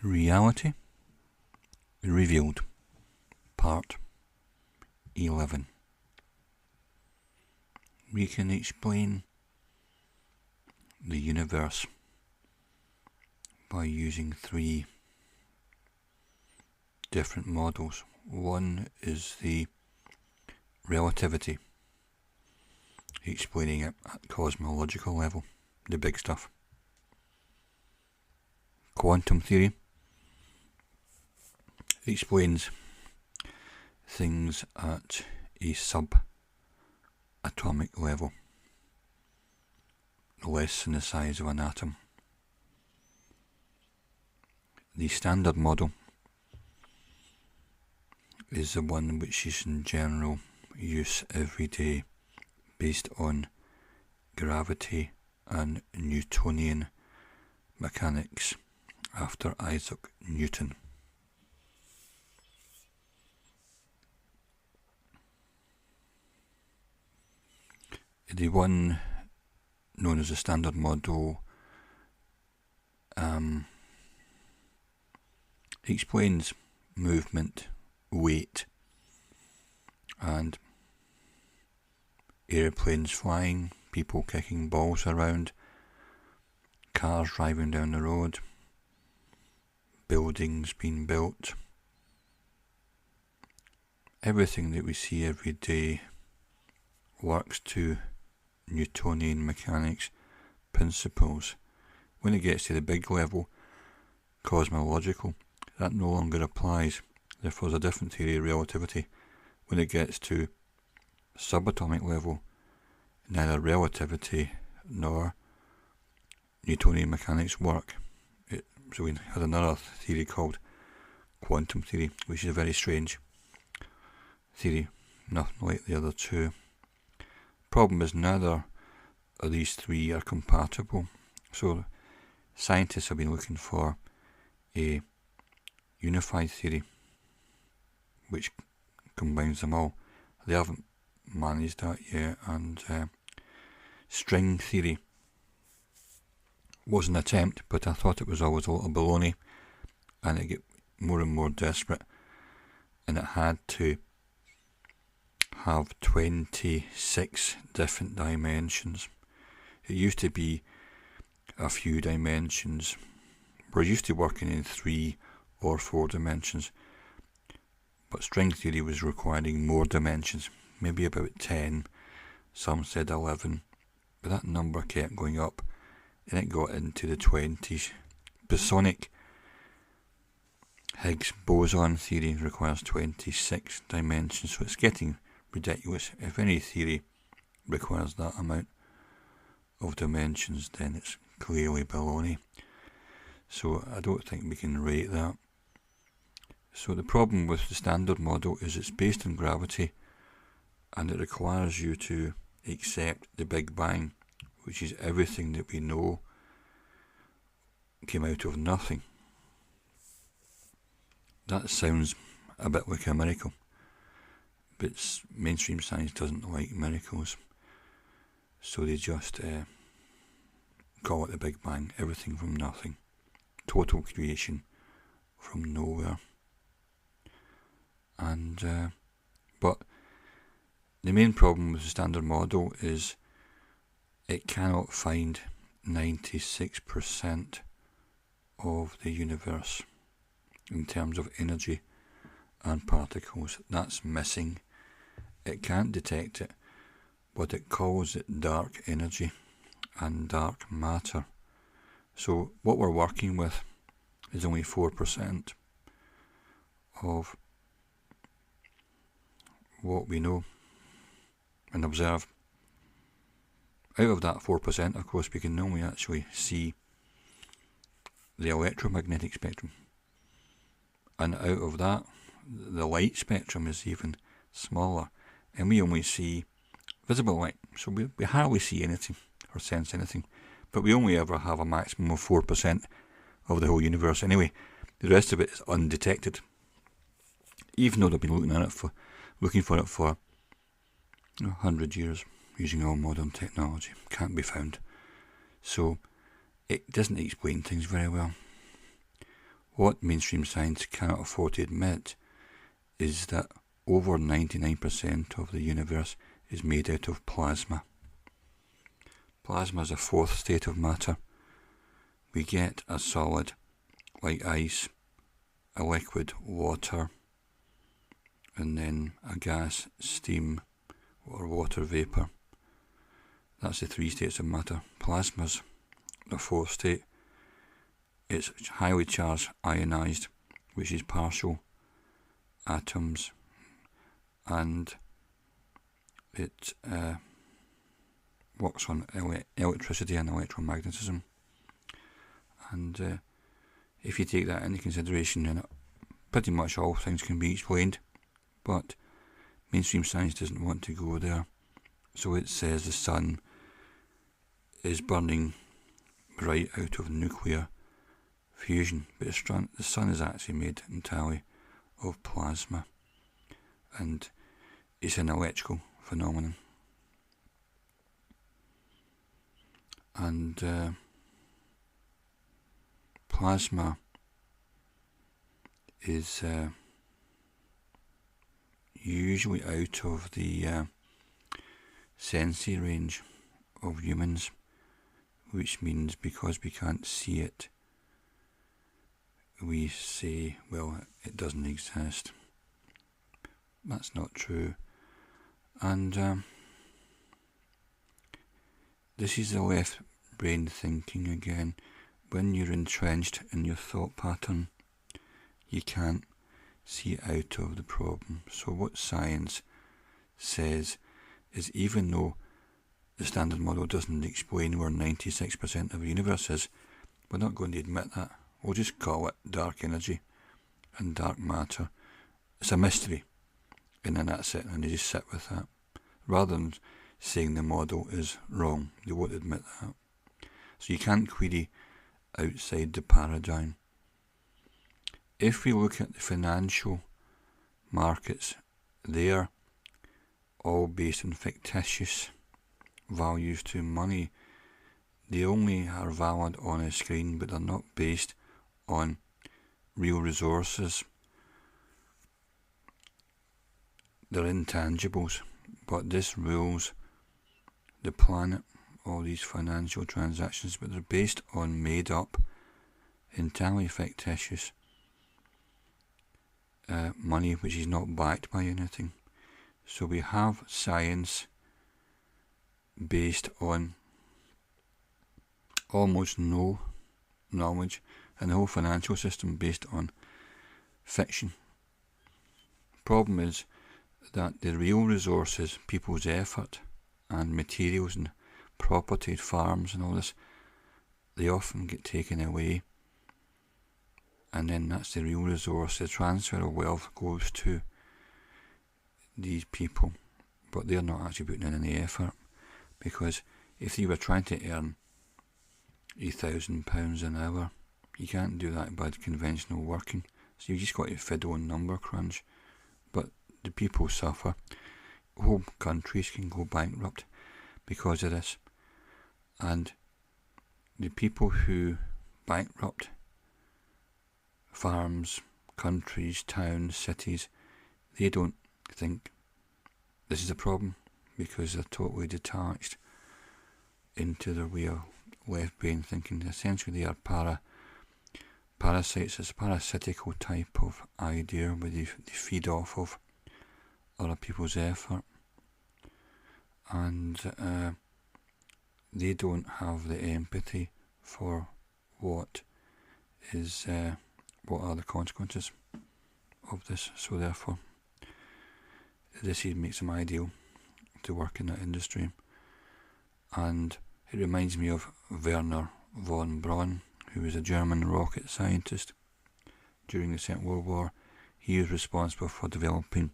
Reality Revealed, Part 11. We can explain the universe by using three different models. One is the relativity, explaining it at cosmological level, the big stuff. Quantum theory explains things at a subatomic level, less than the size of an atom. The standard model is the one which is in general use every day, based on gravity and Newtonian mechanics after Isaac Newton. The one known as the standard model explains movement, weight, and airplanes flying, people kicking balls around, cars driving down the road, buildings being built. Everything that we see every day works to Newtonian mechanics principles. When it gets to the big level, cosmological, that no longer applies. Therefore, there's a different theory of relativity. When it gets to subatomic level, neither relativity nor Newtonian mechanics work. So we had another theory called quantum theory, which is a very strange theory, nothing like the other two. Problem is, neither of these three are compatible. So scientists have been looking for a unified theory which combines them all. They haven't managed that yet, and string theory was an attempt, but I thought it was always a little baloney, and it got more and more desperate, and it had to have 26 different dimensions. It used to be a few dimensions. We're used to working in 3 or 4 dimensions, but string theory was requiring more dimensions, maybe about 10, some said 11, but that number kept going up, and it got into the 20s. Bosonic Higgs boson theory requires 26 dimensions, so it's getting ridiculous. If any theory requires that amount of dimensions, then it's clearly baloney. So I don't think we can rate that. So the problem with the standard model is it's based on gravity, and it requires you to accept the Big Bang, which is everything that we know came out of nothing. That sounds a bit like a miracle, but mainstream science doesn't like miracles, so they just call it the Big Bang, everything from nothing, total creation from nowhere. And but the main problem with the standard model is it cannot find 96% of the universe in terms of energy and particles. That's missing. It can't detect it, but it calls it dark energy and dark matter. So what we're working with is only 4% of what we know and observe. Out of that 4%, of course, we can only actually see the electromagnetic spectrum, and out of that, the light spectrum is even smaller, and we only see visible light, so we hardly see anything or sense anything, but we only ever have a maximum of 4% of the whole universe anyway. The rest of it is undetected, even though they've been looking for it for 100 years, using all modern technology. Can't be found. So it doesn't explain things very well. What mainstream science cannot afford to admit is that over 99% of the universe is made out of plasma. Plasma is a fourth state of matter. We get a solid, like ice, a liquid, water, and then a gas, steam, or water vapour. That's the three states of matter. Plasma's the fourth state. It's highly charged, ionised, which is partial atoms, and it works on electricity and electromagnetism. And if you take that into consideration, then pretty much all things can be explained. But mainstream science doesn't want to go there. So it says the sun is burning right out of nuclear fusion, but the sun is actually made entirely of plasma, and it's an electrical phenomenon. And plasma is usually out of the sensory range of humans, which means because we can't see it, we say, well, it doesn't exist. That's not true. And this is the left brain thinking again. When you're entrenched in your thought pattern, you can't see out of the problem. So what science says is, even though the standard model doesn't explain where 96% of the universe is, we're not going to admit that. We'll just call it dark energy and dark matter. It's a mystery, and then that's it, and they just sit with that. Rather than saying the model is wrong, they won't admit that. So you can't query outside the paradigm. If we look at the financial markets, they are all based on fictitious values to money. They only are valid on a screen, but they're not based on real resources. They're intangibles, but this rules the planet, all these financial transactions, but they're based on made up, entirely fictitious money which is not backed by anything. So we have science based on almost no knowledge, and the whole financial system based on fiction. Problem is that the real resources, people's effort and materials and property, farms and all this, they often get taken away, and then that's the real resource. The transfer of wealth goes to these people, but they're not actually putting in any effort, because if you were trying to earn £1,000 an hour, you can't do that by conventional working, so you just got to fiddle and number crunch. But the people suffer. Whole countries can go bankrupt because of this, and the people who bankrupt farms, countries, towns, cities, they don't think this is a problem, because they're totally detached into their way of left brain thinking. Essentially they are parasites. It's a parasitical type of idea where they feed off of other people's effort, and they don't have the empathy for what are the consequences of this. So therefore this makes them ideal to work in that industry. And it reminds me of Werner von Braun, who was a German rocket scientist during the Second World War. He was responsible for developing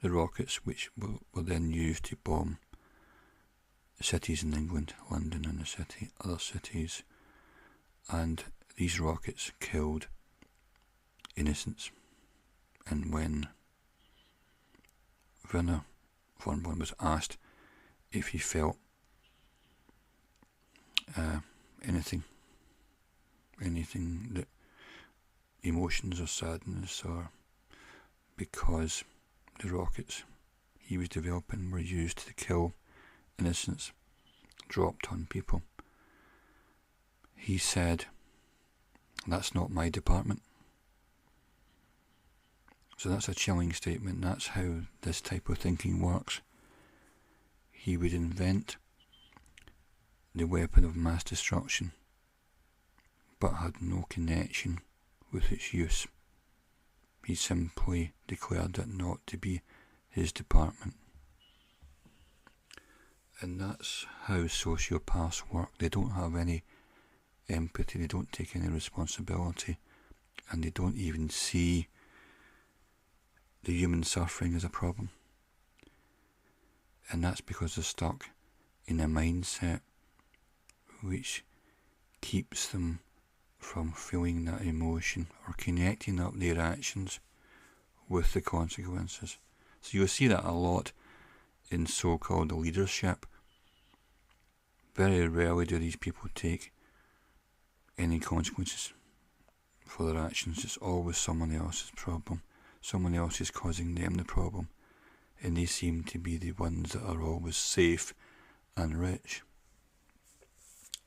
the rockets which were then used to bomb cities in England, London and other cities. And these rockets killed innocents. And when Werner von Braun was asked if he felt anything anything that emotions or sadness, or because the rockets he was developing were used to kill innocents dropped on people. He said, "That's not my department." So that's a chilling statement. That's how this type of thinking works. He would invent the weapon of mass destruction, but had no connection with its use. He simply declared it not to be his department. And that's how sociopaths work. They don't have any empathy, they don't take any responsibility, and they don't even see the human suffering as a problem. And that's because they're stuck in a mindset which keeps them from feeling that emotion or connecting up their actions with the consequences. So you'll see that a lot in so-called leadership. Very rarely do these people take any consequences for their actions. It's always someone else's problem. Someone else is causing them the problem, and they seem to be the ones that are always safe and rich.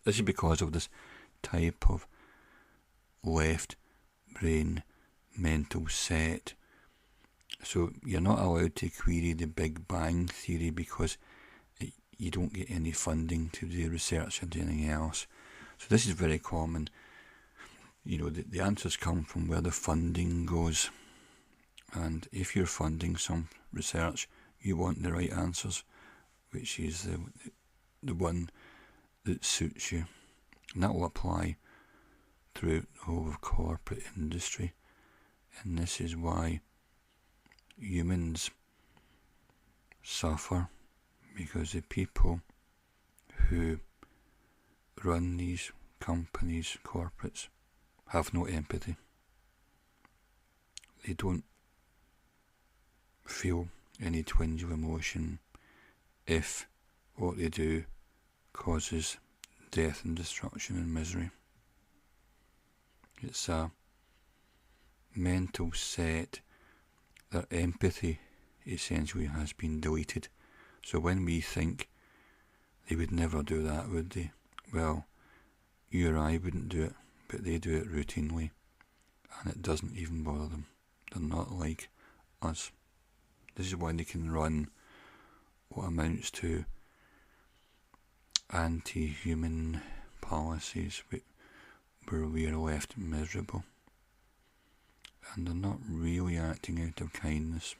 This is because of this type of left brain mental set. So you're not allowed to query the Big Bang Theory because you don't get any funding to do research into anything else. So this is very common. The answers come from where the funding goes. And if you're funding some research, you want the right answers, which is the one that suits you. And that will apply throughout the whole of corporate industry. And this is why humans suffer, because the people who run these companies, corporates, have no empathy. They don't feel any twinge of emotion if what they do causes death and destruction and misery. It's a mental set that empathy essentially has been deleted. So when we think they would never do that, would they? Well, you or I wouldn't do it, but they do it routinely, and it doesn't even bother them. They're not like us. This is why they can run what amounts to anti-human policies where we are left miserable. And they're not really acting out of kindness.